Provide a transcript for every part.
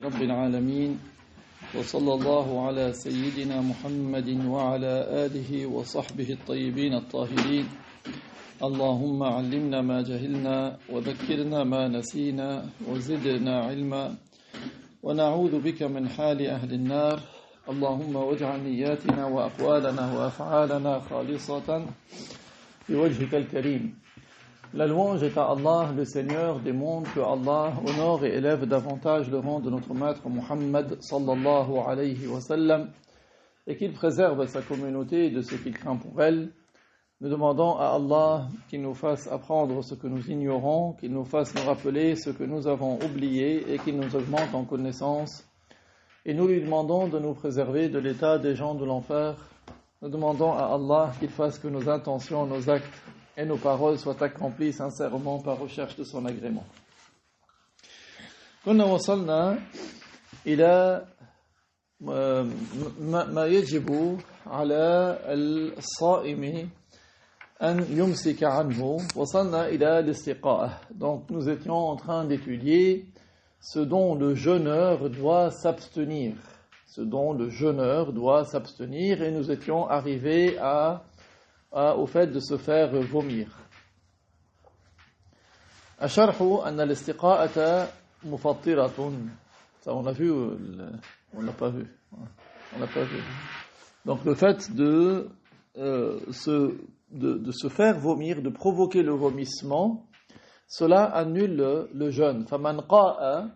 رب العالمين وصلى الله على سيدنا محمد وعلى آله وصحبه الطيبين الطاهرين اللهم علمنا ما جهلنا وذكرنا ما نسينا وزدنا علما ونعوذ بك من حال أهل النار اللهم واجعل نياتنا وأقوالنا وأفعالنا خالصة بوجهك الكريم. La louange est à Allah, le Seigneur des mondes, que Allah honore et élève davantage le rang de notre maître Muhammad sallallahu alayhi wa sallam et qu'il préserve sa communauté de ce qu'il craint pour elle. Nous demandons à Allah qu'il nous fasse apprendre ce que nous ignorons, qu'il nous fasse nous rappeler ce que nous avons oublié et qu'il nous augmente en connaissance. Et nous lui demandons de nous préserver de l'état des gens de l'enfer. Nous demandons à Allah qu'il fasse que nos intentions, nos actes et nos paroles soient accomplies sincèrement par recherche de son agrément. كنا وصلنا إلى ما يجب على الصائم أن يمسك عنه. وصلنا إلى الاستقاءة. Donc nous étions en train d'étudier ce dont le jeûneur doit s'abstenir. Ce dont le jeûneur doit s'abstenir et nous étions arrivés au fait de se faire vomir. الشرح أن الاستقاءة مفطرة. Ça on l'a vu, on l'a pas vu. On l'a pas vu. Donc le fait de se faire vomir, de provoquer le vomissement, cela annule le jeûne. فمن قاء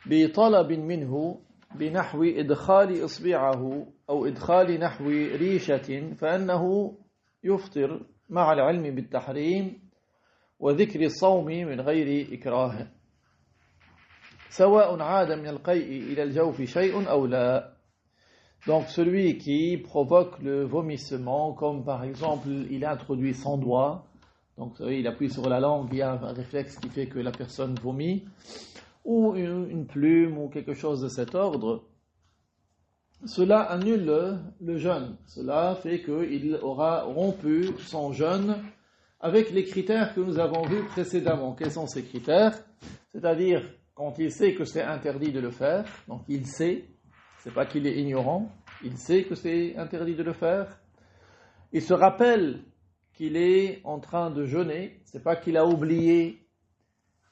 بطلب منه بنحو إدخال إصبعه أو إدخال نحو ريشة فإنه يفطر مع العلم بالتحريم وذكر الصوم من غير إكراه سواء عاد من القيء إلى الجوف شيء أو لا. Donc celui qui provoque le vomissement, comme par exemple il introduit son doigt, donc vous savez, il appuie sur la langue, il y a un réflexe qui fait que la personne vomit, ou une plume ou quelque chose de cet ordre, cela annule le jeûne. Cela fait qu'il aura rompu son jeûne avec les critères que nous avons vus précédemment. Quels sont ces critères? C'est-à-dire quand il sait que c'est interdit de le faire, donc il sait, c'est pas qu'il est ignorant, il sait que c'est interdit de le faire, il se rappelle qu'il est en train de jeûner, c'est pas qu'il a oublié,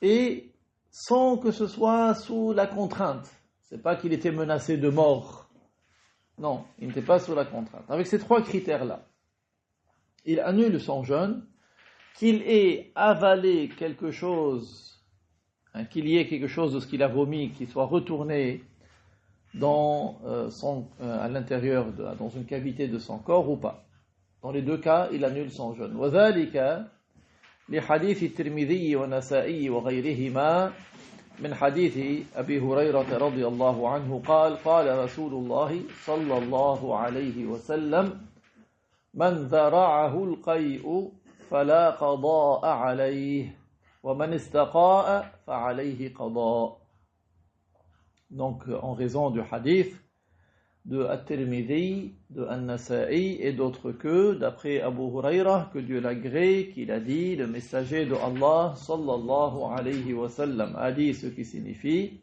et sans que ce soit sous la contrainte, c'est pas qu'il était menacé de mort. Non, il n'était pas sous la contrainte. Avec ces trois critères-là, il annule son jeûne, qu'il ait avalé quelque chose, qu'il y ait quelque chose de ce qu'il a vomi, qui soit retourné dans à l'intérieur, dans une cavité de son corps ou pas. Dans les deux cas, il annule son jeûne. وذلك لحديث الترمذي والنسائي وغيرهما من حديث أبي هريرة رضي الله عنه قال قال رسول الله صلى الله عليه وسلم من ذرعه القيء فلا قضاء عليه ومن استقاء فعليه قضاء. Donc en raison du hadith de At-Tirmidhi, de An-Nasa'i et d'autres que, d'après Abu Huraira, que Dieu l'agrée, qu'il a dit, le messager de Allah sallallahu alayhi wa sallam a dit ce qui signifie,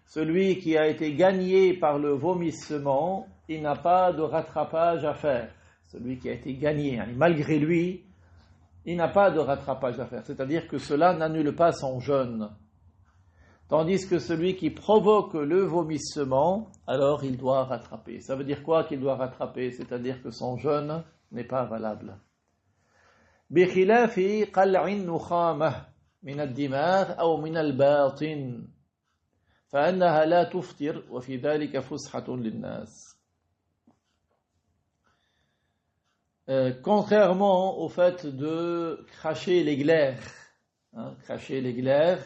celui qui a été gagné par le vomissement, il n'a pas de rattrapage à faire. Celui qui a été gagné, malgré lui, il n'a pas de rattrapage à faire. C'est-à-dire que cela n'annule pas son jeûne. Tandis que celui qui provoque le vomissement, alors il doit rattraper. Ça veut dire quoi qu'il doit rattraper? C'est-à-dire que son jeûne n'est pas valable. بخلاف قلع النخامة من الدماغ أو من الباطن فإنها لا تفطر وفي ذلك فسحة للناس. Contrairement au fait de cracher les glaires, cracher les glaires,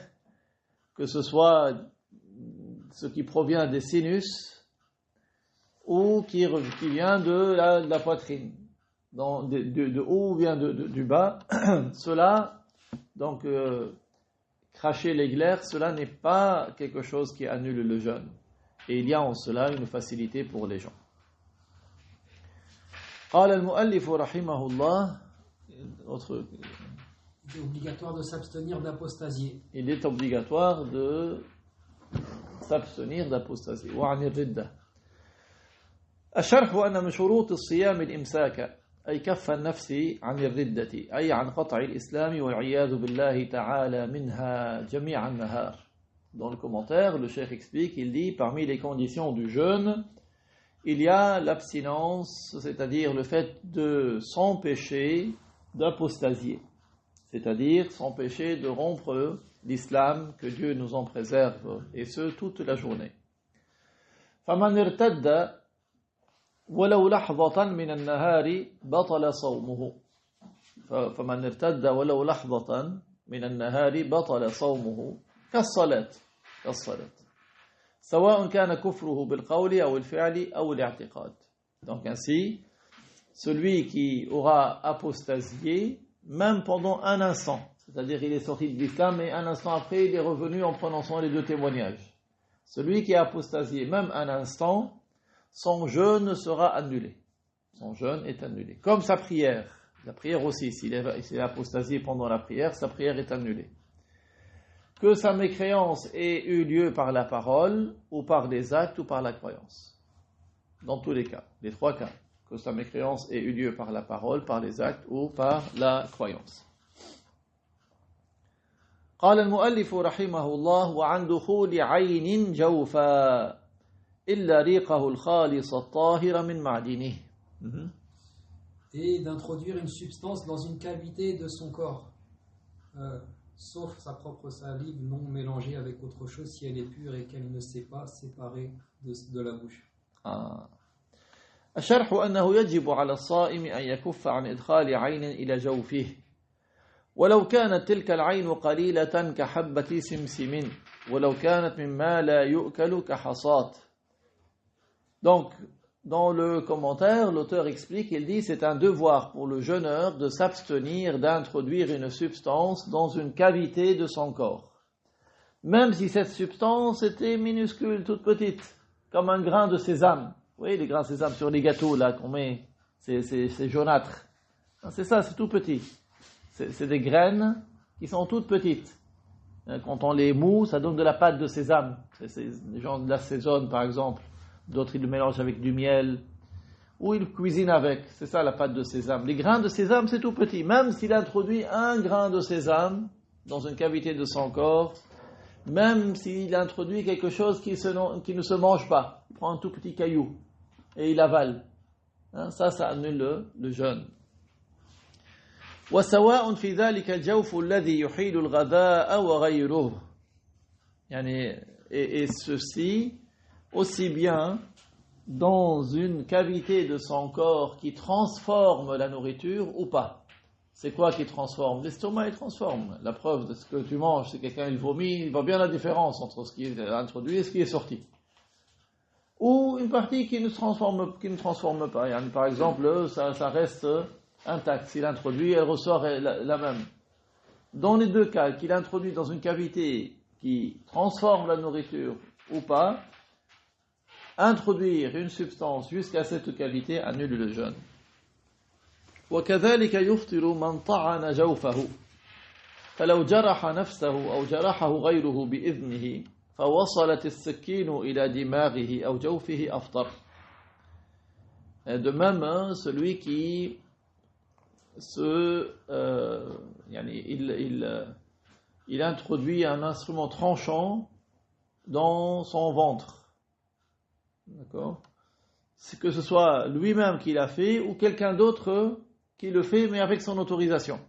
que ce soit ce qui provient des sinus ou qui vient de la poitrine, de haut ou vient du bas, cela, donc cracher les glaires, cela n'est pas quelque chose qui annule le jeûne. Et il y a en cela une facilité pour les gens. قال المؤلف رحمه الله autre Il est obligatoire de s'abstenir d'apostasier. Il est obligatoire de s'abstenir d'apostasie. وعن الردة. الشرح أن من شروط الصيام الإمساك أي كف النفس عن الردة أي عن قطع الإسلام والعياذ بالله تعالى منها جميع النهار. Dans le commentaire, le cheikh explique, il dit, parmi les conditions du jeûne, il y a l'abstinence, c'est-à-dire le fait de s'empêcher d'apostasier, c'est-à-dire s'empêcher de rompre l'islam, que Dieu nous en préserve, et ce, toute la journée. فَمَنْ ارْتَدَّ وَلَوْ لَحْظَةً مِنَ النَّهَارِ بَطَلَ صَوْمُهُ فَمَنْ ارْتَدَّ وَلَوْ لَحْظَةً مِنَ النَّهَارِ بَطَلَ صَوْمُهُ كالصلاة سواء كان كفره بالقول أو الفعل أو الاعتقاد. Donc ainsi, celui qui aura apostasié, même pendant un instant, c'est-à-dire il est sorti de l'islam et un instant après il est revenu en prononçant les deux témoignages. Celui qui a apostasié, même un instant, son jeûne sera annulé. Son jeûne est annulé. Comme sa prière. La prière aussi, s'il est apostasié pendant la prière, sa prière est annulée. Que sa mécréance ait eu lieu par la parole, ou par les actes, ou par la croyance. Dans tous les cas, les trois cas. Que sa mécréance ait eu lieu par la parole, par les actes, ou par la croyance. قال المؤلف رحمه الله وعن دخول عين جوفا إلا ريقه الخالص الطاهر من معدنه. Et d'introduire une substance dans une cavité de son corps. Sauf sa propre salive non mélangée avec autre chose si elle est pure et qu'elle ne s'est pas séparée de la bouche. الشرح أنه يجب على الصائم أن يكف عن إدخال عين إلى جوفه ولو كانت تلك العين قليلة كحبة سمسم ولو كانت مما لا يؤكل كحصات. Donc, dans le commentaire, l'auteur explique, il dit, c'est un devoir pour le jeûneur de s'abstenir d'introduire une substance dans une cavité de son corps. Même si cette substance était minuscule, toute petite, comme un grain de sésame. Vous voyez les grains de sésame sur les gâteaux là qu'on met, c'est jaunâtre. C'est ça, c'est tout petit. C'est des graines qui sont toutes petites. Quand on les moue, ça donne de la pâte de sésame. Les gens l'assaisonnent par exemple. D'autres, ils le mélangent avec du miel, ou ils le cuisinent avec. C'est ça la pâte de sésame. Les grains de sésame, c'est tout petit. Même s'il introduit un grain de sésame dans une cavité de son corps, même s'il introduit quelque chose qui ne se mange pas, il prend un tout petit caillou et il avale. Ça annule le jeûne. وسواء في ذلك الجوف الذي يحيل الغذاء وغيره. Et ceci aussi bien dans une cavité de son corps qui transforme la nourriture ou pas. C'est quoi qui transforme? L'estomac, il transforme. La preuve de ce que tu manges, si quelqu'un il vomit, il voit bien la différence entre ce qui est introduit et ce qui est sorti. Ou une partie qui ne transforme pas. Par exemple, ça reste intact. S'il introduit, elle ressort la même. Dans les deux cas, qu'il introduit dans une cavité qui transforme la nourriture ou pas, introduire une substance jusqu'à cette cavité annule le jeûne. وكذلك يفطر من طعن جوفه فلو جرح نفسه أو جرحه غيره بإذنه فوصلت السكين إلى دماغه أو جوفه أفطر. De même, celui qui il introduit un instrument tranchant dans son ventre. D'accord? C'est que ce soit lui-même qui l'a fait ou quelqu'un d'autre qui le fait mais avec son autorisation.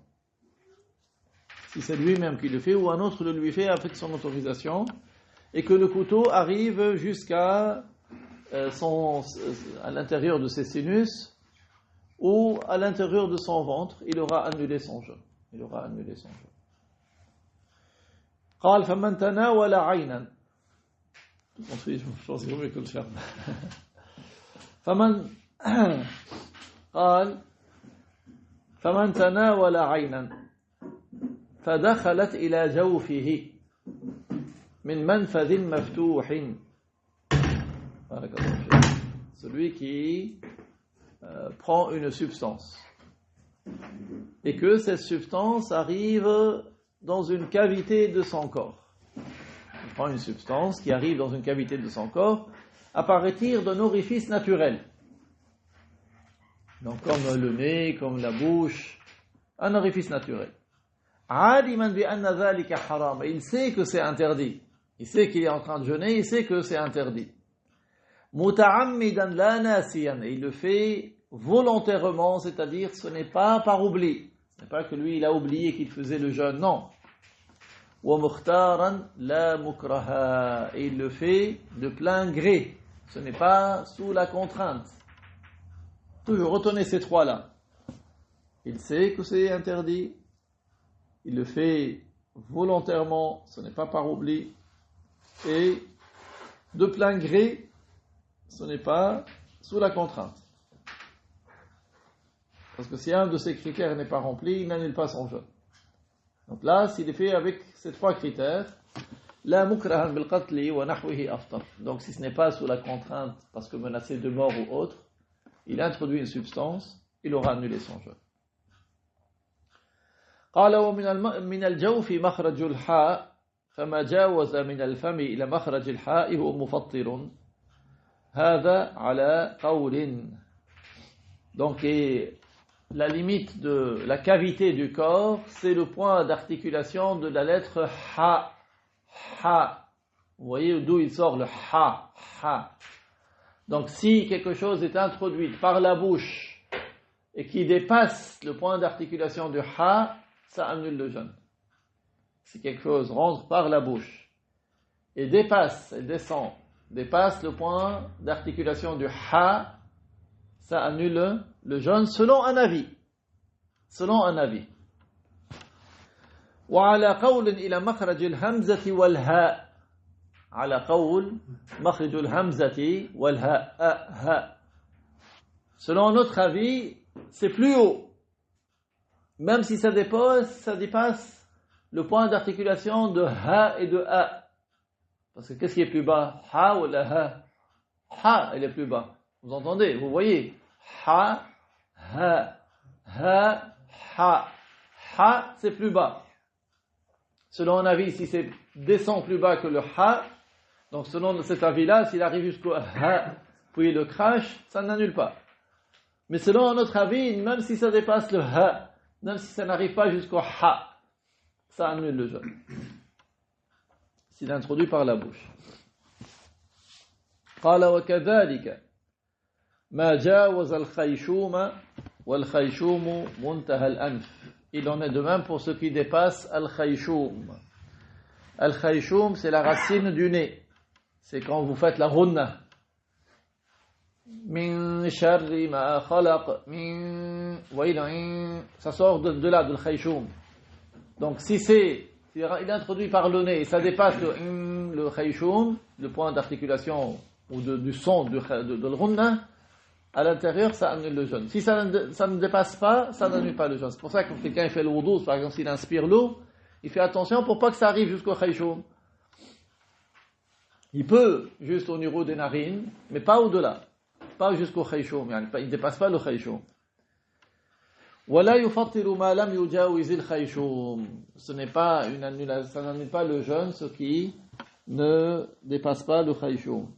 Si c'est lui-même qui le fait ou un autre le lui fait avec son autorisation et que le couteau arrive jusqu'à à l'intérieur de ses sinus ou à l'intérieur de son ventre, il aura annulé son jeûne. قال فمن تناول عينا. Je pense qu'il vaut mieux que le ferme. فمن تناول عينا فدخلت إلى جوفه من منفذ مفتوح. Celui qui prend une substance et que cette substance arrive dans une cavité de son corps. Il prend une substance qui arrive dans une cavité de son corps à partir d'un orifice naturel. Donc comme le nez, comme la bouche, un orifice naturel. عالما بأن ذلك حرام. Il sait que c'est interdit. Il sait qu'il est en train de jeûner, il sait que c'est interdit. متعمدا لا ناسيا. Il le fait volontairement, c'est-à-dire ce n'est pas par oubli. Ce n'est pas que lui il a oublié qu'il faisait le jeûne, non. ومختارا لا مكرها. Et il le fait de plein gré. Ce n'est pas sous la contrainte. Toujours retenez ces trois-là. Il sait que c'est interdit. Il le fait volontairement, ce n'est pas par oubli. Et de plein gré, ce n'est pas sous la contrainte. Parce que si un de ces critères n'est pas rempli, il n'annule pas son jeûne. Donc là, s'il est fait avec ces trois critères, la mukrahan bil qatli wa nahwihi aftar. Donc si ce n'est pas sous la contrainte, parce que menacé de mort ou autre, il introduit une substance, il aura annulé son jeûne. قال ومن الجوف مخرج الحاء فما جاوز من الفم إلى مخرج الحاء هو مفطر هذا على قول. Donc la limite de la cavité du corps, c'est le point d'articulation de la lettre ha. Ha. Vous voyez d'où il sort le ha. Ha. Donc si quelque chose est introduit par la bouche et qui dépasse le point d'articulation du ha, ça annule le jeûne. Si quelque chose rentre par la bouche et dépasse le point d'articulation du ha, ça annule le jeûne selon un avis. Selon un avis. وعلى قول إلى مخرج الهمزة والهاء. على قول مخرج الهمزة والهاء ها. Selon notre avis, c'est plus haut. Même si ça dépasse le point d'articulation de ha et de a. Parce que qu'est-ce qui est plus bas? Ha ou la ha? Ha, il est plus bas. Vous entendez? Vous voyez? Ha, ha, ha, ha. Ha, c'est plus bas. Selon un avis, si c'est descend plus bas que le ha, donc selon cet avis-là, s'il arrive jusqu'au ha, puis le crash, ça n'annule pas. Mais selon un autre avis, même si ça dépasse le ha, même si ça n'arrive pas jusqu'au ha, ça annule le jeûne. S'il est introduit par la bouche. قال وكذلك ما جاوز الخيشوم والخيشوم منتهى الأنف. Il en est de même pour ce qui dépasse al-khayshum. Al-khayshum, c'est la racine du nez. C'est quand vous faites la runna. Min sharri ma khalaq. Ça sort de là, de al-khayshum. Donc si il est introduit par le nez et ça dépasse le khayshum, le point d'articulation ou du son de al-runna, à l'intérieur, ça annule le jeûne. Si ça ne dépasse pas, ça n'annule pas le jeûne. C'est pour ça que quand quelqu'un fait le wudu, par exemple, s'il inspire l'eau, il fait attention pour pas que ça arrive jusqu'au khayshum. Il peut, juste au niveau des narines, mais pas au-delà. Pas jusqu'au khayshum. Il ne dépasse pas le khayshum. وَلَا يُفَطِّرُ مَا لَمْ يُجَاوِزِ الْخَيْشُومِ. Ce n'est pas une annulation, ça n'annule pas le jeûne, ce qui ne dépasse pas le khayshum.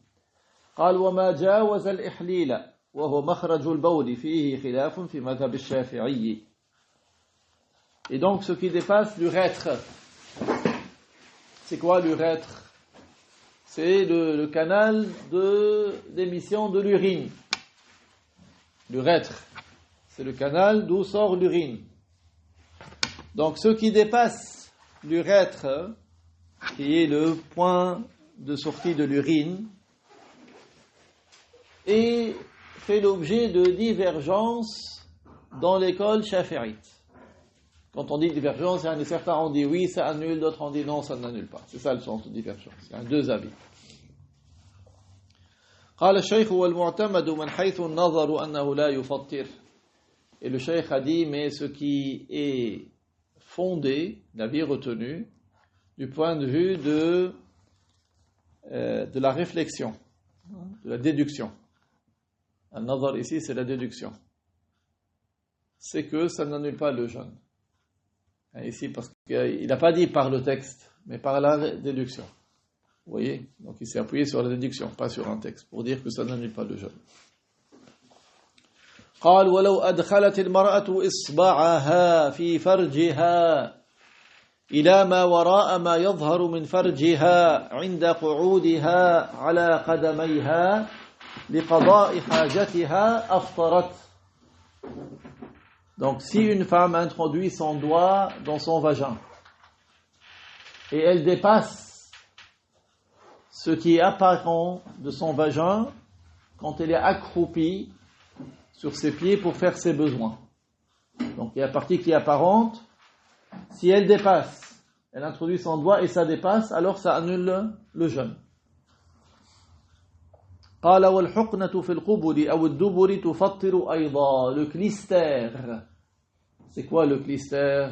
قال وما جاوز الإحليل وهو مخرج البول فيه خلاف في مذهب الشافعي. Et donc ce qui dépasse l'urètre. C'est quoi l'urètre? C'est le canal d'émission de l'urine. L'urètre, c'est le canal d'où sort l'urine. Donc ce qui dépasse l'urètre, qui est le point de sortie de l'urine, et fait l'objet de divergences dans l'école shafi'ite. Quand on dit divergence, certains ont dit oui, ça annule, d'autres ont dit non, ça n'annule pas. C'est ça le sens de divergence. Il y a deux avis. قال الشيخ والمعتمد من حيث النظر أنه لا يفطر. Et le cheikh a dit, mais ce qui est fondé, l'avis retenu, du point de vue de la réflexion, de la déduction. An-nazar ici, c'est la déduction. C'est que ça n'annule pas le jeûne. Ici, parce qu'il n'a pas dit par le texte, mais par la déduction. Vous voyez? Donc il s'est appuyé sur la déduction, pas sur un texte, pour dire que ça n'annule pas le jeûne. قال ولو أدخلت المرأة إصبعها في فرجها إلى ما وراء ما يظهر من فرجها عند قعودها على قدميها لقضاء حاجتها أفطرت. Donc si une femme introduit son doigt dans son vagin et elle dépasse ce qui est apparent de son vagin quand elle est accroupie sur ses pieds pour faire ses besoins. Donc il y a la partie qui est apparente. Si elle dépasse, elle introduit son doigt et ça dépasse, alors ça annule le jeûne. قال والحقنة في القبل أو الدبر تفطر أيضا. Le clister. C'est quoi le clister?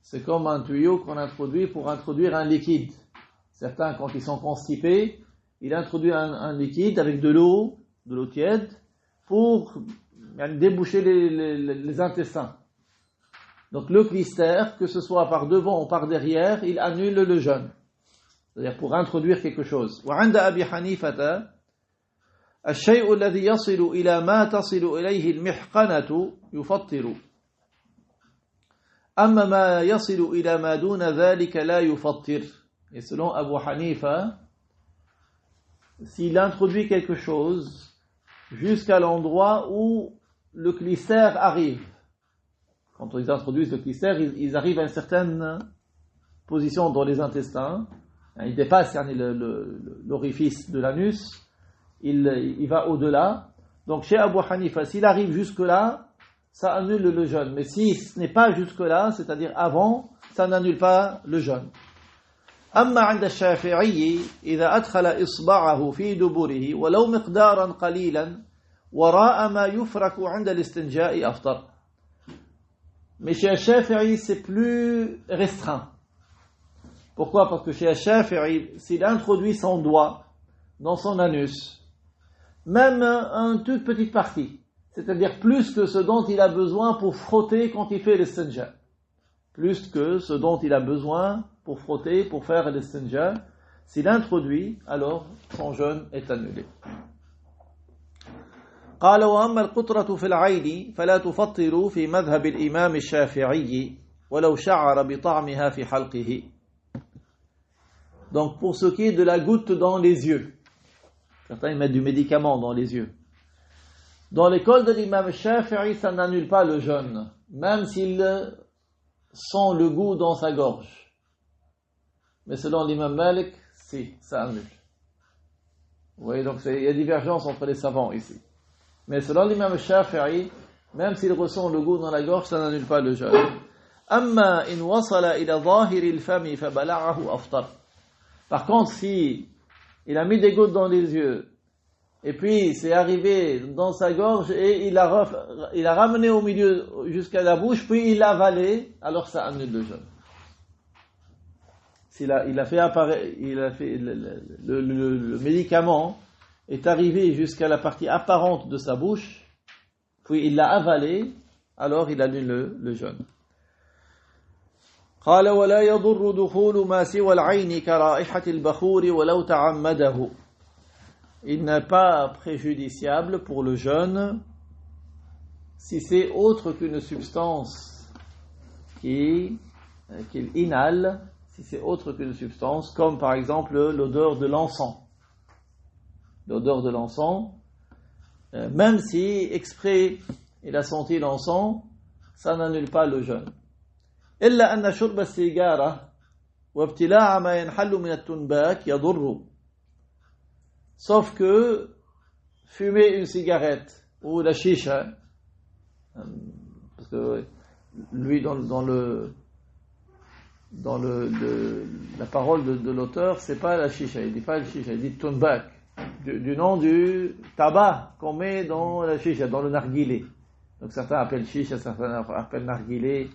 C'est comme un tuyau qu'on introduit pour introduire un liquide. Certains, quand ils sont constipés, ils introduisent un liquide avec de l'eau tiède, pour déboucher les intestins. Donc le clister, que ce soit par devant ou par derrière, il annule le jeûne. C'est-à-dire pour introduire quelque chose. وعند أبي حنيفة الشيء الذي يصل إلى ما تصل إليه المحقنة يفطر. أما ما يصل إلى ما دون ذلك لا يفطر. Et selon Abu Hanifa, s'il introduit quelque chose jusqu'à l'endroit où le clister arrive. Quand ils introduisent le clister, ils arrivent à une certaine position dans les intestins. Ils dépassent l'orifice de l'anus. Il va au-delà. Donc chez Abu Hanifa, s'il arrive jusque-là, ça annule le jeûne. Mais si ce n'est pas jusque-là, c'est-à-dire avant, ça n'annule pas le jeûne. أما عند الشافعي إذا أدخل إصبعه في دبره ولو مقدارا قليلا وراء ما يفرك عند الاستنجاء أفطر. Mais chez Shafi'i, c'est plus restreint. Pourquoi? Parce que chez Shafi'i, s'il introduit son doigt dans son anus, même une toute petite partie, c'est-à-dire plus que ce dont il a besoin pour frotter quand il fait l'istinja, plus que ce dont il a besoin pour frotter, pour faire l'istinja, s'il introduit, alors son jeûne est annulé. قال وأما القطرة في العين فلا تفطر في مذهب الإمام الشافعي ولو شعر بطعمها في حلقه. Donc pour ce qui est de la goutte dans les yeux, certains ils mettent du médicament dans les yeux. Dans l'école de l'imam Shafi'i, ça n'annule pas le jeûne, même s'il sent le goût dans sa gorge. Mais selon l'imam Malik, si, ça annule. Vous voyez, donc il y a divergence entre les savants ici. Mais selon l'imam Shafi'i, même s'il ressent le goût dans la gorge, ça n'annule pas le jeûne. Amma in wasala ila zahiri al-fami fa bala'ahu aftar. Par contre, si il a mis des gouttes dans les yeux, et puis c'est arrivé dans sa gorge, et il a ramené au milieu jusqu'à la bouche, puis il l'a avalé, alors ça annule le jeûne. Il a fait le médicament est arrivé jusqu'à la partie apparente de sa bouche, puis il l'a avalé, alors il annule le jeûne. قال ولا يضر دخول ما سوى العين كرائحة البخور ولو تعمده. Il n'est pas préjudiciable pour le jeûne si c'est autre qu'une substance qu'il inhale, si c'est autre qu'une substance, comme par exemple l'odeur de l'encens. L'odeur de l'encens, même si exprès il a senti l'encens, ça n'annule pas le jeûne. إلا أن شرب السيجارة وابتلاع ما ينحل من التنباك يضر. Sauf que fumer une cigarette ou la chicha, parce que lui dans la parole de l'auteur, c'est pas la chicha, il dit pas la chicha, il dit tunbak, du nom du tabac qu'on met dans la chicha, dans le narguilé. Donc certains appellent chicha, certains appellent narguilé.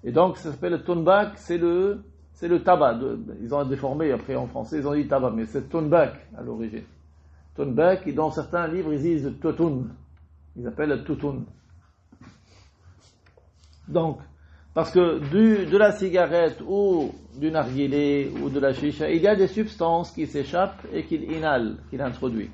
Et donc ça s'appelle le tunbak, c'est le tabac. Ils ont déformé après en français, ils ont dit tabac, mais c'est tunbak à l'origine. Tunbak, et dans certains livres ils disent tutun, ils appellent le tutun. Donc Parce que de la cigarette ou du narguilé ou de la chicha, il y a des substances qui s'échappent et qu'il inhale, qu'il introduit.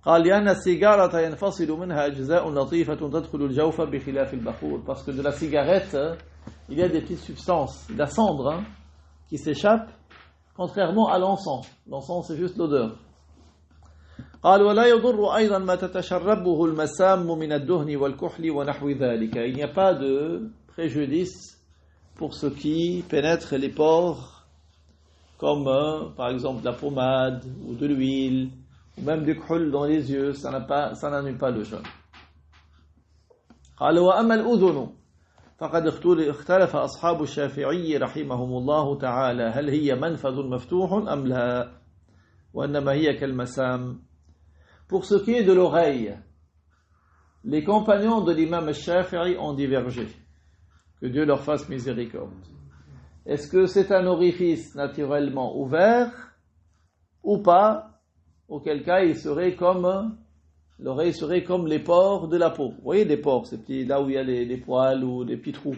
قال لأن السيجارة ينفصل منها أجزاء لطيفة تدخل الجوف بخلاف البخور. Parce que de la cigarette, il y a des petites substances, de la cendre, qui s'échappent, contrairement à l'encens. L'encens, c'est juste l'odeur. قال ولا يضر أيضا ما تتشربه المسام من الدهن والكحل ونحو ذلك. Il n'y a pas de préjudice pour ce qui pénètre les pores, comme par exemple de la pommade ou de l'huile, ou même du kuhl dans les yeux, ça n'annule pas le jeûne. قال وأما الأذن فقد اختلف أصحاب الشافعي رحمهم الله تعالى هل هي منفذ مفتوح أم لا وإنما هي كالمسام. Pour ce qui est de l'oreille, les compagnons de l'imam al-Shafi'i ont divergé. Que Dieu leur fasse miséricorde. Est-ce que c'est un orifice naturellement ouvert ou pas? Auquel cas, l'oreille serait comme les pores de la peau. Vous voyez les pores, ces petits, là où il y a les poils ou les petits trous.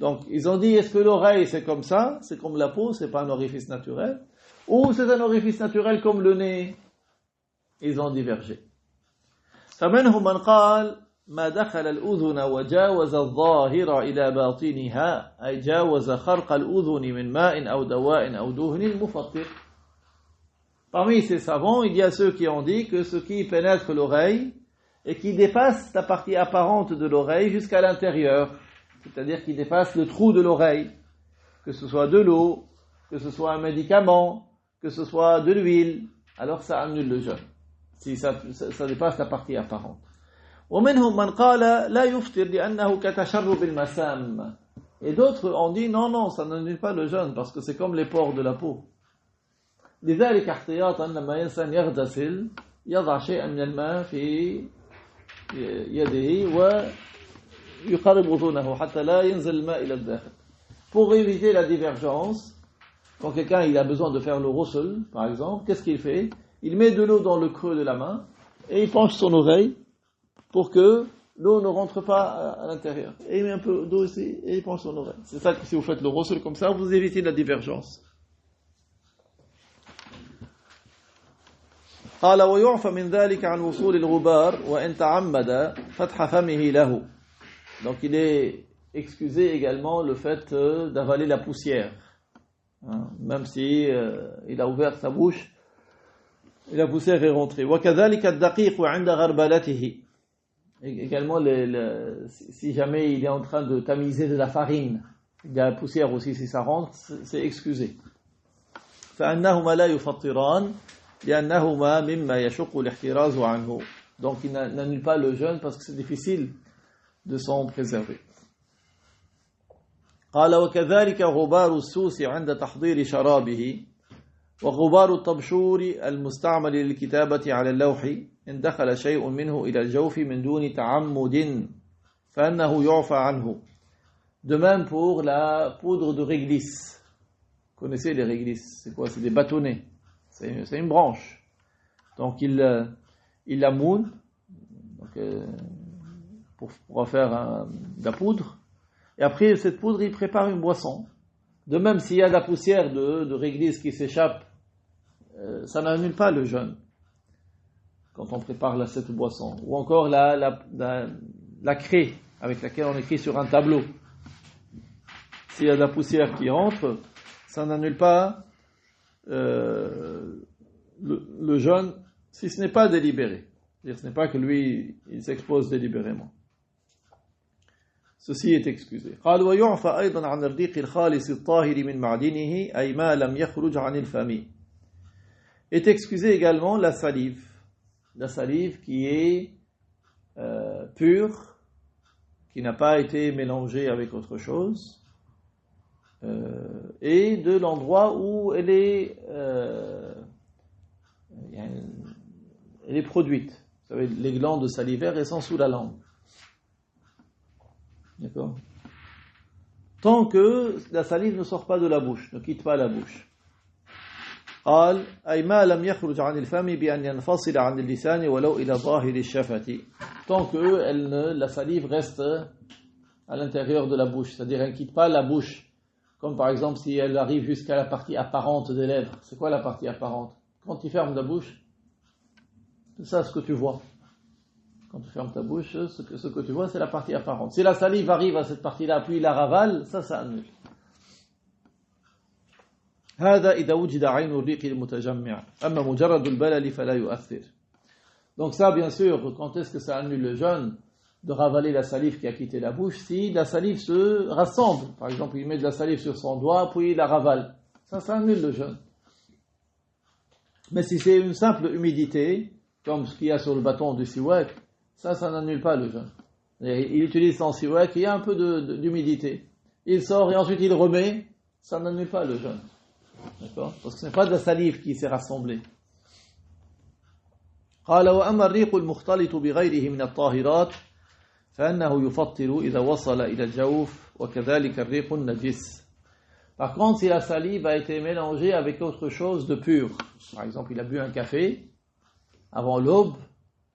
Donc, ils ont dit, est-ce que l'oreille c'est comme ça, c'est comme la peau, c'est pas un orifice naturel, ou c'est un orifice naturel comme le nez? Ils ont divergé. فمنهم من قال ما دخل الأذن وجاوز الظاهر إلى باطنها أي جاوز خرق الأذن من ماء أو دواء أو دهن مفطر. Parmi ces savants, il y a ceux qui ont dit que ce qui pénètre l'oreille et qui dépasse la partie apparente de l'oreille jusqu'à l'intérieur, c'est-à-dire qui dépasse le trou de l'oreille, que ce soit de l'eau, que ce soit un médicament, que ce soit de l'huile, alors ça annule le jeûne, si ça dépasse la partie apparente. ومنهم من قال لا يفطر لأنه كتشرب المسام. Et d'autres ont dit non, ça n'annule pas le jeûne parce que c'est comme les pores de la peau. لذلك احتياطا لما إنسان يغتسل يضع شيئا من الماء في يده ويقرب أذنه حتى لا ينزل الماء إلى الداخل. Pour éviter la divergence, quand quelqu'un il a besoin de faire le ghusl, par exemple, qu'est-ce qu'il fait? Il met de l'eau dans le creux de la main et il penche son oreille pour que l'eau ne rentre pas à l'intérieur. Et il met un peu d'eau ici et il penche son oreille. C'est ça que si vous faites le ghusl comme ça, vous évitez la divergence. قال ويعفى من ذلك عن وصول الغبار وإن تعمد فتح فمه له. Donc il est excusé également le fait d'avaler la poussière, même si il a ouvert sa bouche et la poussière est rentrée. وكذلك الدقيق عند غربلته. Également si jamais il est en train de tamiser de la farine, il y a la poussière aussi, si ça rentre, c'est excusé. فأنهما لا يفطران لأنهما مما يشق الاحتراز عنه. Donc il n'annule pas le jeûne parce que c'est difficile de s'en préserver. قال وكذلك غبار السوس عند تحضير شرابه وغبار الطبشور المستعمل للكتابة على اللوح إن دخل شيء منه إلى الجوف من دون تعمد فإنه يعفى عنه. De même pour la poudre de réglisse. Vous connaissez les réglisses? C'est quoi? C'est des bâtonnets. C'est une branche. Donc il la moule pour faire de la poudre. Et après cette poudre, il prépare une boisson. De même, s'il y a de la poussière de réglisse qui s'échappe, ça n'annule pas le jeûne quand on prépare cette boisson. Ou encore la craie avec laquelle on écrit sur un tableau. S'il y a de la poussière qui entre, ça n'annule pas le jeûne, si ce n'est pas délibéré. C'est-à-dire, ce n'est pas que lui, il s'expose délibérément. Ceci est excusé. قال ويعفى أيضا عن الريق الخالص الطاهر من معدنه أي ما لم يخرج عن الفم. Est excusé également la salive qui est pure, qui n'a pas été mélangée avec autre chose, et de l'endroit où elle est produite. Vous savez, les glandes salivaires, elles sont sous la langue. D'accord? Tant que la salive ne sort pas de la bouche, ne quitte pas la bouche. قال أي ما لم يخرج عن الفم بأن ينفصل عن اللسان ولو إلى ظاهر الشفة. Tant que la salive reste à l'intérieur de la bouche, c'est-à-dire elle ne quitte pas la bouche, comme par exemple si elle arrive jusqu'à la partie apparente des lèvres. C'est quoi la partie apparente? Quand tu fermes la bouche, c'est ça ce que tu vois. Quand tu fermes ta bouche, ce que tu vois, c'est la partie apparente. Si la salive arrive à cette partie-là, puis la ravale, ça annule. هذا إذا وجد عين الريق المتجمع أما مجرد البلل فلا يؤثر. Donc ça, bien sûr, quand est-ce que ça annule le jeûne de ravaler la salive qui a quitté la bouche? Si la salive se rassemble, par exemple, il met de la salive sur son doigt, puis il la ravale, ça annule le jeûne. Mais si c'est une simple humidité, comme ce qu'il y a sur le bâton du siwak, ça n'annule pas le jeûne. Il utilise son siwak, il y a un peu d'humidité. Il sort et ensuite il remet, ça n'annule pas le jeûne. D'accord? Parce que ce n'est pas de la salive qui s'est rassemblée. قال وأما الريق المختلط بغيره من الطاهرات فإنه يفطر إذا وصل إلى الجوف وكذلك الريق النجس. Par contre, si la salive a été mélangée avec autre chose de pur, par exemple, il a bu un café avant l'aube,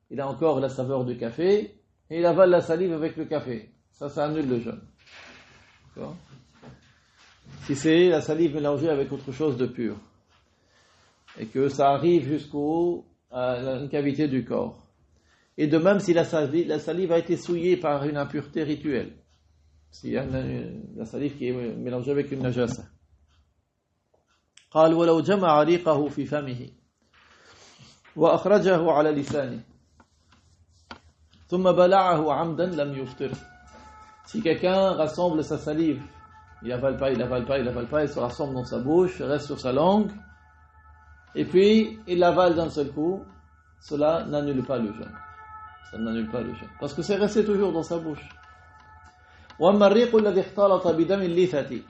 il a encore la saveur du café et il avale la salive avec le café, ça annule le jeûne. D'accord? Si c'est la salive mélangée avec autre chose de pur et que ça arrive à une cavité du corps. Et de même si la salive a été souillée par une impureté rituelle. S'il y a la salive qui est mélangée avec une najasa. قال ولو جمع ريقه في فمه وأخرجه على لسانه ثم بلعه عمدا لم يفطر. Si quelqu'un rassemble sa salive, il avale pas, il se rassemble dans sa bouche, reste sur sa langue, et puis il l'avale d'un seul coup, cela n'annule pas le jeûne. Ça n'annule pas le jeûne. Parce que c'est resté toujours dans sa bouche. وَأَمَّا الرِّيقُ الَّذِي اخْتَلَطَ بِدَمِ اللِّثَةِ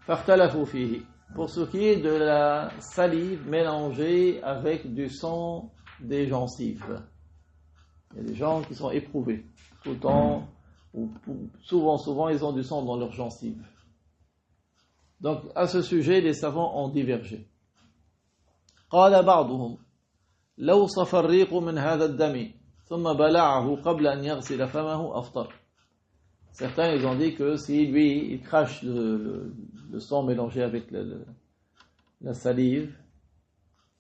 فَاخْتَلَفُوا فِيهِ. Pour ce qui est de la salive mélangée avec du sang des gencives. Il y a des gens qui sont éprouvés tout le temps, ou souvent ils ont du sang dans leurs gencives. Donc à ce sujet, les savants ont divergé. قال بعضهم لو صفى الريق من هذا الدم ثم بلعه قبل أن يغسل فمه أفطر. Certains ils ont dit que si lui il crache le sang mélangé avec la salive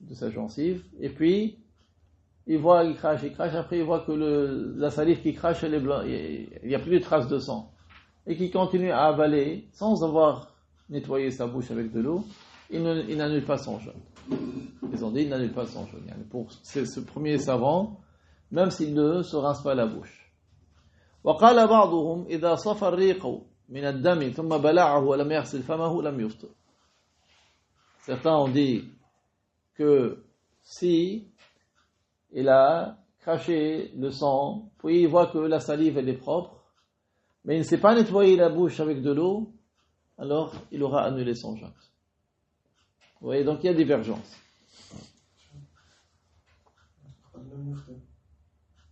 de sa gencive et puis il crache, après il voit que la salive qui crache elle est blanche, il n'y a plus de traces de sang et qu'il continue à avaler sans avoir nettoyé sa bouche avec de l'eau, il n'annule pas son jeûne. Ils ont dit il n'annule pas son jeûne. Pour ce premier savant, même s'il ne se rince pas la bouche. وقال بعضهم إذا صفى الريق من الدم ثم بلعه ولم يغسل فمه لم يفطر. Certains ont dit que si il a craché le sang, puis il voit que la salive elle est propre, mais il ne s'est pas nettoyé la bouche avec de l'eau, alors il aura annulé son jeûne. Vous voyez, donc il y a divergence.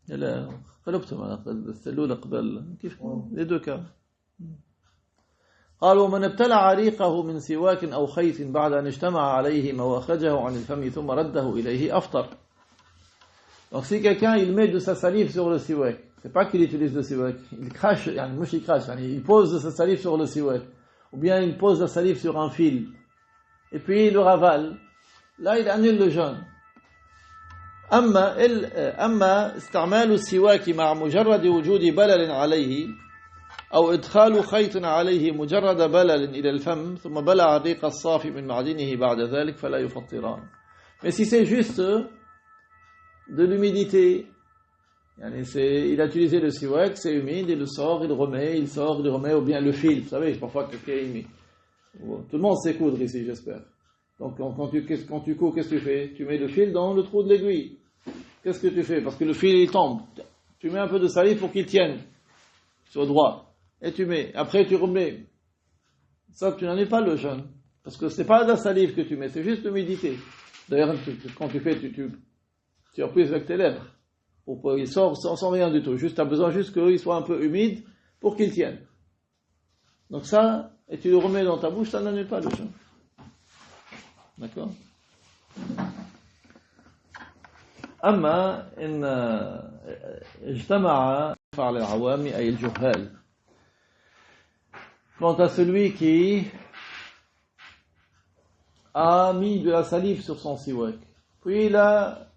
Les deux cas. قال ومن ابتلع ريقه من سواك أو خيط بعد أن اجتمع عليهما وأخرجه عن الفم ثم رده إليه أفطر. Donc si quelqu'un il met de sa salive sur le siwak, c'est pas qu'il utilise le siwak, il crache, il pose de sa salive sur le siwak, ou bien il pose la salive sur un fil, et puis il le ravale, là il annule le jeûne. أما استعمال السواك مع مجرد وجود بلل عليه أو إدخال خيط عليه مجرد بلل إلى الفم ثم بلع الريق الصافي من معدنه بعد ذلك فلا يفطران. Mais si c'est juste de l'humidité, il a utilisé le siwak, c'est humide, il le sort, il remet, ou bien le fil, vous savez, parfois quelqu'un est humide. Tout le monde sait coudre ici, j'espère. Donc quand tu couds, qu'est-ce que tu fais? Tu mets le fil dans le trou de l'aiguille. Qu'est-ce que tu fais? Parce que le fil il tombe. Tu mets un peu de salive pour qu'il tienne sur droit. Et tu mets. Après tu remets. Ça, tu n'en es pas le jeûne. Parce que c'est pas de la salive que tu mets, c'est juste l'humidité. D'ailleurs, quand tu fais, tu appuies avec tes lèvres. Il sort sans rien du tout. Juste, tu as besoin juste qu'il soit un peu humide pour qu'il tienne. Donc ça, et tu le remets dans ta bouche, ça n'en est pas le jeûne. D'accord? أما إن اجتمع فعل العوام أي الجهال Quant à celui qui a mis de la salive sur son siwak, puis il a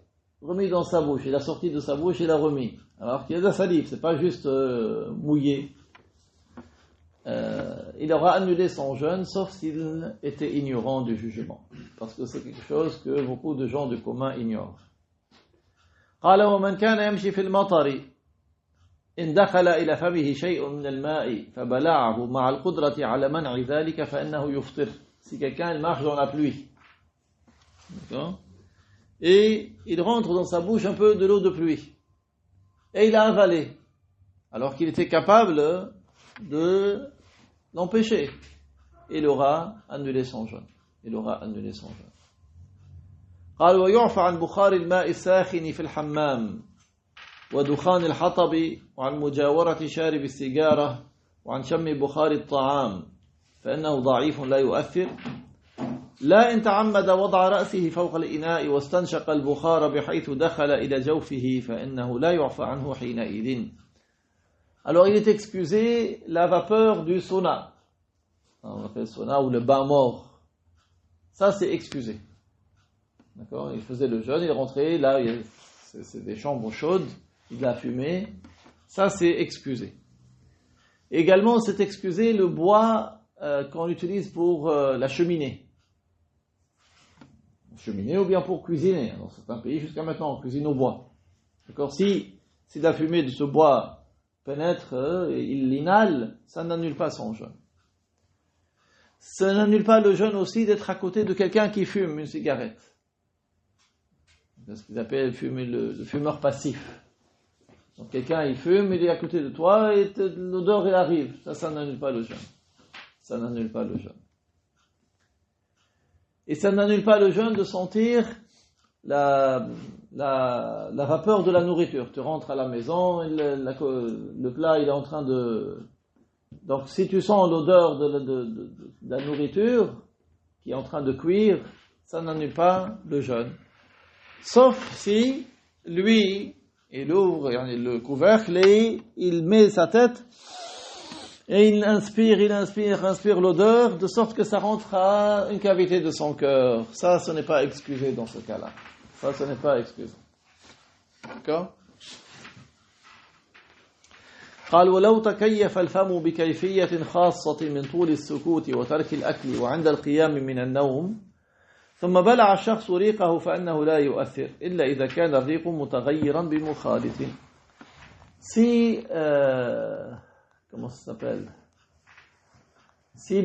remis dans sa bouche, il a sorti de sa bouche et l'a remis. Alors qu'il y a de la salive, c'est pas juste mouillé. Il aura annulé son jeûne, sauf s'il était ignorant du jugement. Parce que c'est quelque chose que beaucoup de gens du commun ignorent. قال ومن كان يمشي في المطر إن دخل إلى فمه شيء من الماء فبلعه مع القدرة على منع ذلك فإنه يفطر. Si quelqu'un marche dans la pluie, d'accord, et il rentre dans sa bouche un peu de l'eau de pluie, et il a avalé, alors qu'il était capable de l'empêcher, il aura annulé son jeûne. Il aura annulé son jeûne. قال ويعفى عن بخار الماء الساخن في الحمام ودخان الحطب وعن مجاورة شارب السيجارة وعن شم بخار الطعام فإنه ضعيف لا يؤثر لا إن تعمد وضع رأسه فوق الإناء واستنشق البخار بحيث دخل إلى جوفه فإنه لا يعفى عنه حينئذ. Alors il est excusé la vapeur du sauna. On appelle sauna ou le bain mort. Ça c'est excusé. D'accord, il faisait le jeûne, il rentrait, là c'est des chambres chaudes, il a fumé. Ça c'est excusé. Également c'est excusé le bois qu'on utilise pour la cheminée. Cheminée ou bien pour cuisiner. Dans certains pays jusqu'à maintenant on cuisine au bois. D'accord, si la fumée de ce bois pénètre, il l'inhale, ça n'annule pas son jeûne. Ça n'annule pas le jeûne aussi d'être à côté de quelqu'un qui fume une cigarette. C'est ce qu'ils appellent le fumeur passif. Donc quelqu'un il fume, il est à côté de toi et l'odeur elle arrive. Ça n'annule pas le jeûne. Ça n'annule pas le jeûne. Et ça n'annule pas le jeûne de sentir la vapeur de la nourriture. Tu rentres à la maison, le plat il est en train de... Donc si tu sens l'odeur de la nourriture qui est en train de cuire, ça n'annule pas le jeûne. Sauf si lui, il ouvre le couvercle et il met sa tête et il inspire l'odeur de sorte que ça rentre à une cavité de son cœur. Ça, ce n'est pas excusé dans ce cas-là. Ça, ce n'est pas excusé. D'accord? قال ولو تكيف الفم بكيفية خاصة من طول السكوت وترك الأكل وعند القيام من النوم ثم بلع الشخص ريقه فإنه لا يؤثر إلا إذا كان الريق متغيرا بمخالط. Si comment ça s'appelle? Si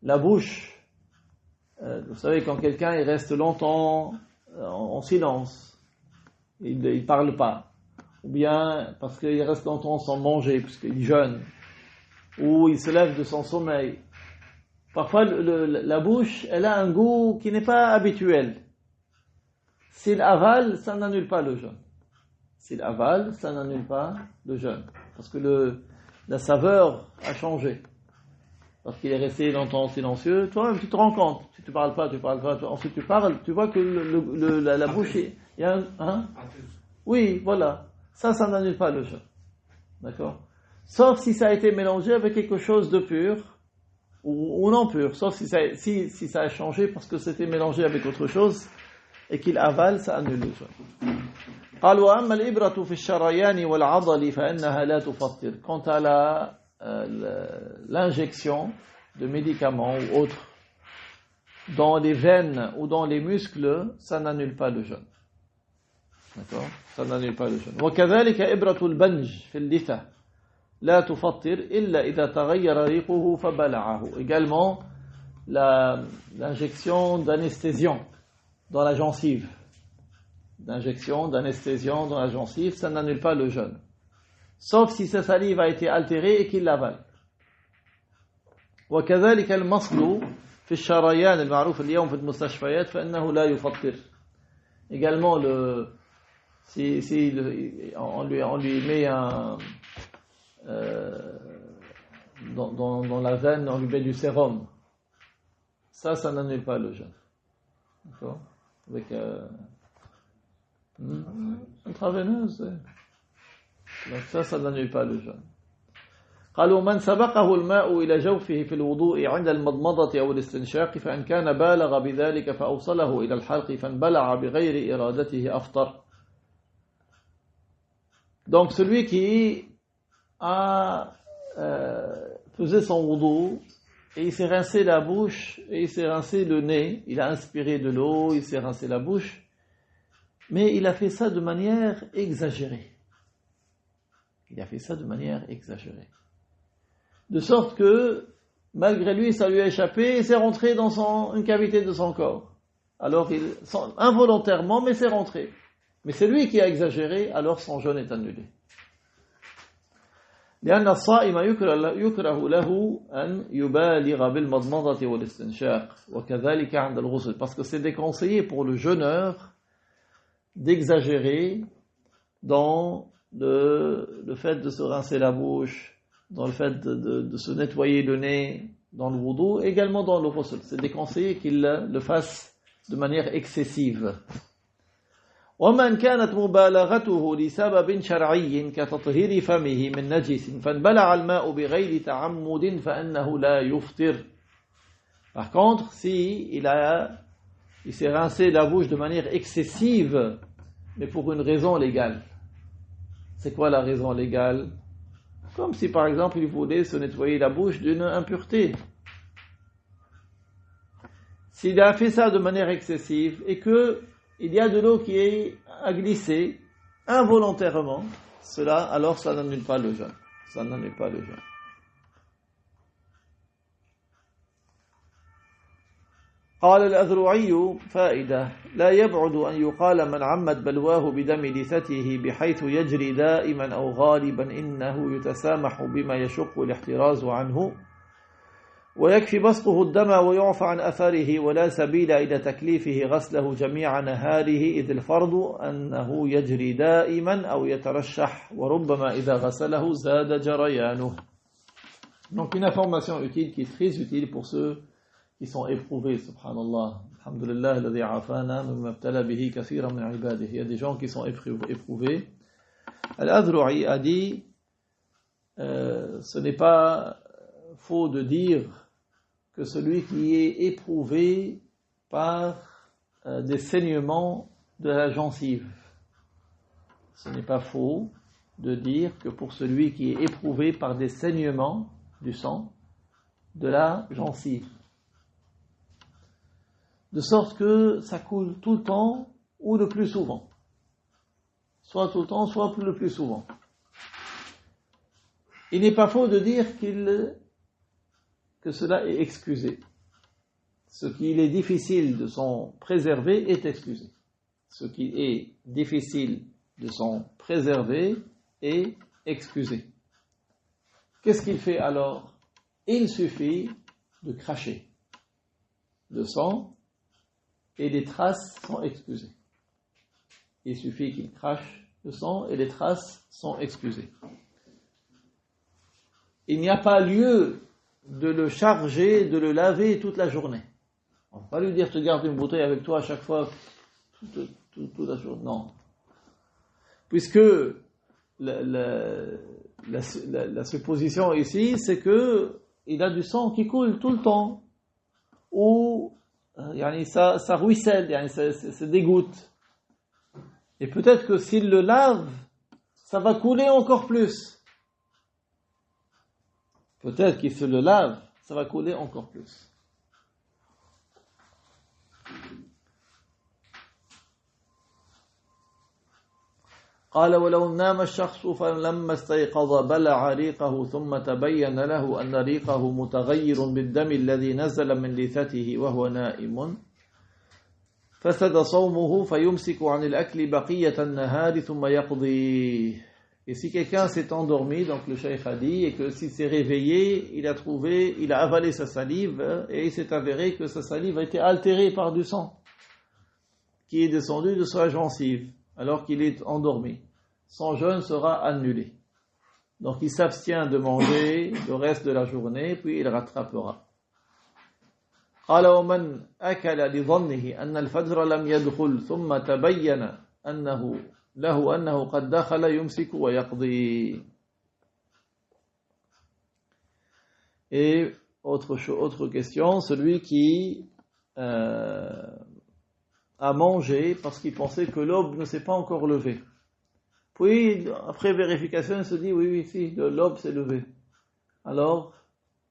la bouche, vous savez quand quelqu'un il reste longtemps en silence, il parle pas, ou bien parce qu'il reste longtemps sans manger puisqu'il jeûne, ou il se lève de son sommeil. Parfois la bouche elle a un goût qui n'est pas habituel. S'il avale, ça n'annule pas le jeûne. S'il avale, ça n'annule pas le jeûne. Parce que la saveur a changé. Parce qu'il est resté longtemps silencieux. Toi-même, tu te rends compte. Si tu parles pas. Ensuite, tu parles. Tu vois que la bouche, il y a un... Oui, voilà. Ça n'annule pas le jeûne. D'accord? Sauf si ça a été mélangé avec quelque chose de pur ou non pur. Sauf si ça a changé parce que c'était mélangé avec autre chose et qu'il avale, ça annule le jeûne. قال وأما الإبرة في الشريان والعضل فإنها لا تفطر. Quant à l'injection de médicaments ou autres dans les veines ou dans les muscles, ça n'annule pas le jeûne. D'accord? Ça n'annule pas le jeûne. وكذلك إبرة البنج في اللثة لا تفطر إلا إذا تغير ريقه فبلعه. Également l'injection d'anesthésiant dans la gencive. D'injection d'anesthésiant dans la gencive, ça n'annule pas le jeûne. Sauf si sa salive a été altérée et qu'il l'avale. وكذلك المصل في الشريان المعروف اليوم في المستشفيات فإنه لا يفطر. Également on lui met dans la veine, on lui met du sérum. Ça n'annule pas le jeûne. D'accord? Avec intraveineuse. Donc ça n'annule pas le jeûne. قالوا من سبقه الماء إلى جوفه في الوضوء عند المضمضة أو الاستنشاق فإن كان بالغ بذلك فأوصله إلى الحلق فانبلع بغير إرادته أفطر. Donc celui qui a faisait son wudu et il s'est rincé la bouche et il s'est rincé le nez, il a inspiré de l'eau, il s'est rincé la bouche, mais il a fait ça de manière exagérée. Il a fait ça de manière exagérée. De sorte que, malgré lui, ça lui a échappé et c'est rentré dans une cavité de son corps. Alors, involontairement, mais c'est rentré. Mais c'est lui qui a exagéré, alors son jeûne est annulé. لأن الصائم يكره له أن يبالغ بالمضمضة والاستنشاق وكذلك عند الغسل, parce que c'est déconseillé pour le jeûneur d'exagérer dans le fait de se rincer la bouche, dans le fait de se nettoyer le nez, dans le wudu, également dans le ghusl. C'est déconseillé qu'il le fasse de manière excessive. ومن كانت مبالغته لسبب شرعي كتطهير فمه من نجس فانبلع الماء بغير تعمد فإنه لا يفطر. Par contre, si il s'est rincé la bouche de manière excessive, mais pour une raison légale. C'est quoi la raison légale? Comme si par exemple il voulait se nettoyer la bouche d'une impureté. S'il a fait ça de manière excessive et que il y a de l'eau qui a glissé involontairement, alors ça n'annule pas le jeûne. Ça n'annule pas le jeûne. قال الأذرعي فائدة لا يبعد أن يقال من عمد بلواه بدم لثته بحيث يجري دائما أو غالبا إنه يتسامح بما يشق الاحتراز عنه ويكفي بسطه الدم ويعفى عن أثره ولا سبيل إلى تكليفه غسله جميع نهاره إذ الفرض أنه يجري دائما أو يترشح وربما إذا غسله زاد جريانه. Donc une information utile qui est très utile pour ceux qui sont éprouvés, subhanallah. Alhamdulillah, alladhi afana mimma ibtala bihi kathiran min ibadihi. Il y a des gens qui sont éprouvés. Al-Adru'i a dit ce n'est pas faux de dire que celui qui est éprouvé par des saignements de la gencive. Ce n'est pas faux de dire que pour celui qui est éprouvé par des saignements du sang de la gencive. De sorte que ça coule tout le temps ou le plus souvent. Soit tout le temps, soit le plus souvent. Il n'est pas faux de dire que cela est excusé. Ce qu'il est difficile de s'en préserver est excusé. Ce qui est difficile de s'en préserver est excusé. Qu'est-ce qu'il fait alors? Il suffit de cracher le sang et les traces sont excusées. Il suffit qu'il crache le sang et les traces sont excusées. Il n'y a pas lieu de le charger, de le laver toute la journée. On ne va pas lui dire, tu gardes une bouteille avec toi à chaque fois, toute la journée. Non. Puisque la supposition ici, c'est que il a du sang qui coule tout le temps. Ou ça ruisselle, ça dégoûte. Et peut-être que s'il le lave, ça va couler encore plus. Peut-être qu'il se le lave, ça va couler encore plus. قال ولو نام الشخص فلما استيقظ بلع ريقه ثم تبين له أن ريقه متغير بالدم الذي نزل من لثته وهو نائم فسد صومه فيمسك عن الأكل بقية النهار ثم يقضي. Et si quelqu'un s'est endormi, donc le cheikh a dit, et que s'il s'est réveillé, il a avalé sa salive, et il s'est avéré que sa salive a été altérée par du sang, qui est descendu de sa gencive, alors qu'il est endormi. Son jeûne sera annulé. Donc il s'abstient de manger le reste de la journée, puis il rattrapera. قال ومن أكل لظنه أن الفجر لم يدخل ثم تبين أنه قد دخل يمسك ويقضي. Et autre question, celui qui a mangé parce qu'il pensait que l'aube ne s'est pas encore levée. Puis, après vérification, il se dit, oui, si, l'aube s'est levée. Alors,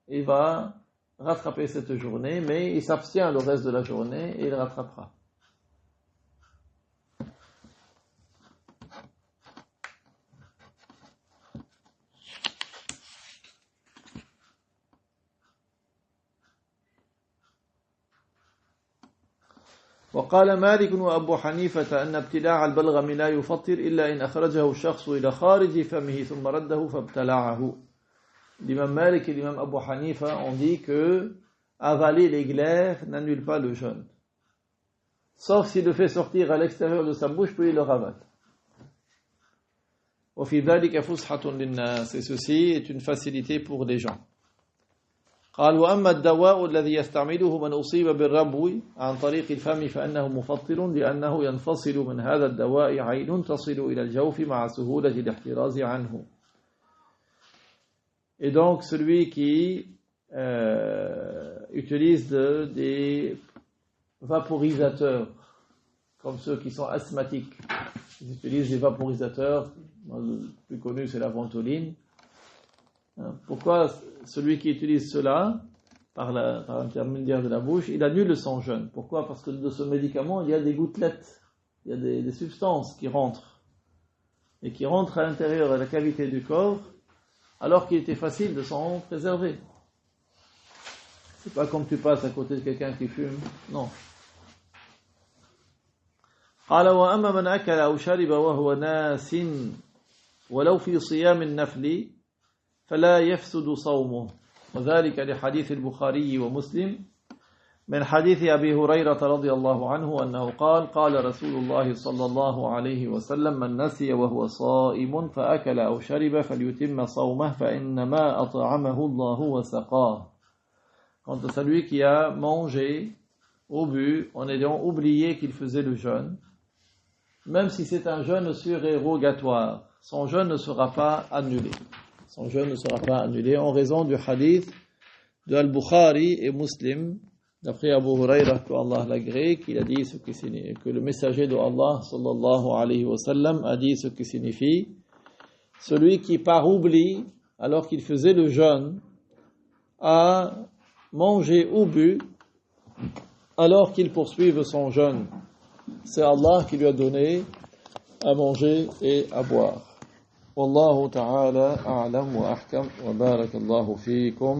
il va rattraper cette journée, mais il s'abstient le reste de la journée et il rattrapera. وقال مالك وأبو حنيفة أن ابتلاع البلغم لا يفطر إلا إن أخرجه الشخص إلى خارج فمه ثم رده فابتلعه. L'imam Malik et l'imam Abu Hanifa ont dit que avaler les glaires n'annule pas le jeûne. Sauf s'il le fait sortir à l'extérieur de sa bouche, puis il le ravale. وفي ذلك فسحة للناس. Et ceci est une facilité pour les gens. قال وأما الدواء الذي يستعمله من أصيب بالربو عن طريق الفم فإنه مفطر لأنه ينفصل من هذا الدواء عين تصل إلى الجوف مع سهولة الاحتراز عنه. Et donc celui qui utilise des vaporisateurs, comme ceux qui sont asthmatiques, ils utilisent des vaporisateurs, le plus connu c'est la ventoline. Pourquoi celui qui utilise cela par l'intermédiaire de la bouche, il annule son jeûne? Pourquoi? Parce que de ce médicament, il y a des gouttelettes, il y a des substances qui rentrent et qui rentrent à l'intérieur de la cavité du corps, alors qu'il était facile de s'en préserver. C'est pas comme tu passes à côté de quelqu'un qui fume, non. قال وأما من أكل أو شرب وهو ناس ولو في صيام النفل فلا يفسد صومه وذلك لحديث البخاري ومسلم من حديث أبي هريرة رضي الله عنه أنه قال قال رسول الله صلى الله عليه وسلم من نسي وهو صائم فأكل أو شرب فليتم صومه فإنما أطعمه الله وسقاه. Quant à celui qui a mangé ou bu en ayant oublié qu'il faisait le jeûne, même si c'est un jeûne surérogatoire, son jeûne ne sera pas annulé. Son jeûne ne sera pas annulé en raison du hadith de Al-Bukhari et Muslim, d'après Abu Huraira, que Allah l'agrée, qu'il a dit ce qui signifie, que le messager de Allah, sallallahu alayhi wa sallam, a dit ce qui signifie, celui qui par oubli, alors qu'il faisait le jeûne, a mangé ou bu, alors qu'il poursuive son jeûne. C'est Allah qui lui a donné à manger et à boire. والله تعالى أعلم وأحكم وبارك الله فيكم.